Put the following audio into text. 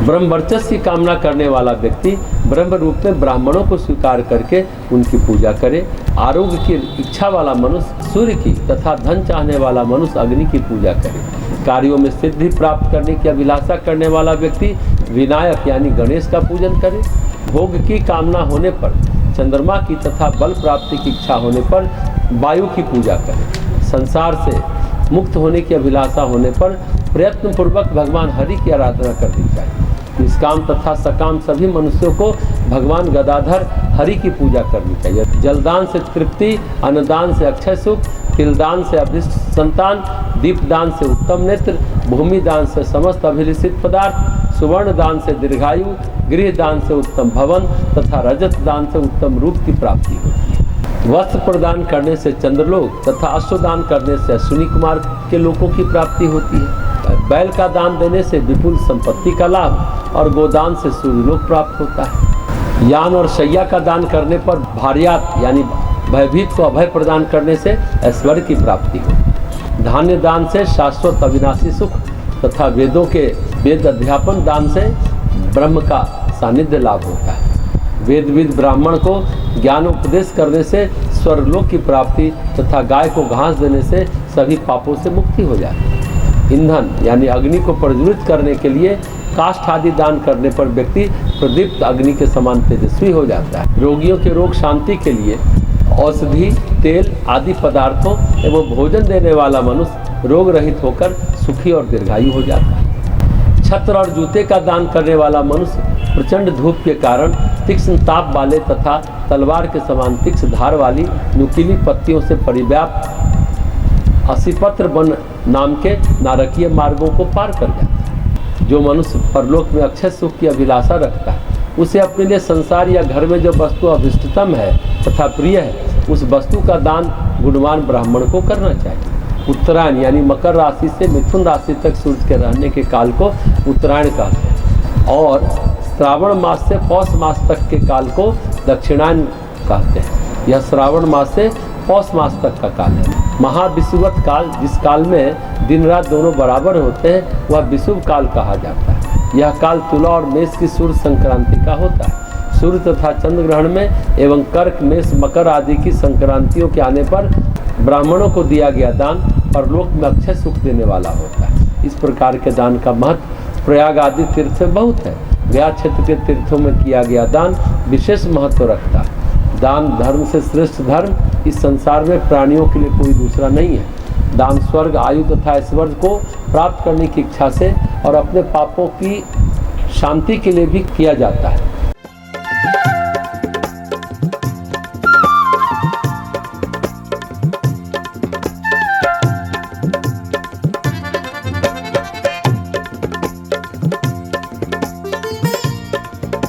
ब्रह्म वर्चस्व की कामना करने वाला व्यक्ति ब्रह्म रूप में ब्राह्मणों को स्वीकार करके उनकी पूजा करे। आरोग्य की इच्छा वाला मनुष्य सूर्य की तथा धन चाहने वाला मनुष्य अग्नि की पूजा करे। कार्यों में सिद्धि प्राप्त करने की अभिलाषा करने वाला व्यक्ति विनायक यानी गणेश का पूजन करे। भोग की कामना होने पर चंद्रमा की तथा बल प्राप्ति की इच्छा होने पर वायु की पूजा करे। संसार से मुक्त होने की अभिलाषा होने पर प्रयत्न पूर्वक भगवान हरि की आराधना करनी चाहिए। निष्काम तथा सकाम सभी मनुष्यों को भगवान गदाधर हरि की पूजा करनी चाहिए। जलदान से तृप्ति, अन्नदान से अक्षय सुख, तिलदान से अभिष्ट संतान, दीपदान से उत्तम नेत्र, भूमि दान से समस्त अभिलषित पदार्थ, सुवर्ण दान से दीर्घायु, गृह दान से उत्तम भवन तथा रजत दान से उत्तम रूप की प्राप्ति होती है। वस्त्र प्रदान करने से चंद्रलोक तथा अश्वदान करने से अश्विनी कुमार के लोगों की प्राप्ति होती है। बैल का दान देने से विपुल संपत्ति का लाभ और गोदान से सूर्यलोक प्राप्त होता है। यान और शैया का दान करने पर भार्यात यानी भयभीत को अभय प्रदान करने से ऐश्वर्य की प्राप्ति हो। धान्य दान से शाश्वत अविनाशी सुख तथा वेदों के वेद अध्यापन दान से ब्रह्म का सानिध्य लाभ होता है। वेदविद ब्राह्मण को ज्ञान उपदेश करने से स्वर्गलोक की प्राप्ति तथा गाय को घास देने से सभी पापों से मुक्ति हो जाती है। ईंधन यानी अग्नि को प्रज्वलित करने के लिए काष्ठ आदि दान करने पर व्यक्ति प्रदीप्त अग्नि के समान तेजस्वी हो जाता है। रोगियों के रोग शांति के लिए औषधि, तेल आदि पदार्थों एवं भोजन देने वाला मनुष्य रोग रहित होकर सुखी और दीर्घायु हो जाता है। छत्र और जूते का दान करने वाला मनुष्य प्रचंड धूप के कारण तीक्ष्ण ताप वाले तथा तलवार के समान तीक्ष्ण धार वाली नुकीली पत्तियों से परिव्याप्त असीपत्र वन नाम के नारकीय मार्गों को पार कर जाता है। जो मनुष्य परलोक में अक्षय सुख की अभिलाषा रखता है उसे अपने लिए संसार या घर में जो वस्तु अभिष्टतम है तथा प्रिय है उस वस्तु का दान गुणवान ब्राह्मण को करना चाहिए। उत्तरायण यानी मकर राशि से मिथुन राशि तक सूर्य के रहने के काल को उत्तरायण कहते हैं और श्रावण मास से पौष मास तक के काल को दक्षिणायन कहते हैं। यह श्रावण मास से पौष मास तक का काल है। महाविषुवत काल जिस काल में दिन रात दोनों बराबर होते हैं वह विषुव काल कहा जाता है। यह काल तुला और मेष की सूर्य संक्रांति का होता है। सूर्य तथा चंद्र ग्रहण में एवं कर्क, मेष, मकर आदि की संक्रांतियों के आने पर ब्राह्मणों को दिया गया दान परलोक में अक्षय सुख देने वाला होता है। इस प्रकार के दान का महत्व प्रयाग आदि तीर्थ में बहुत है। गया क्षेत्र के तीर्थों में किया गया दान विशेष महत्व रखता है। दान धर्म से श्रेष्ठ धर्म इस संसार में प्राणियों के लिए कोई दूसरा नहीं है। दान स्वर्ग, आयु तथा ऐश्वर्य को प्राप्त करने की इच्छा से और अपने पापों की शांति के लिए भी किया जाता है।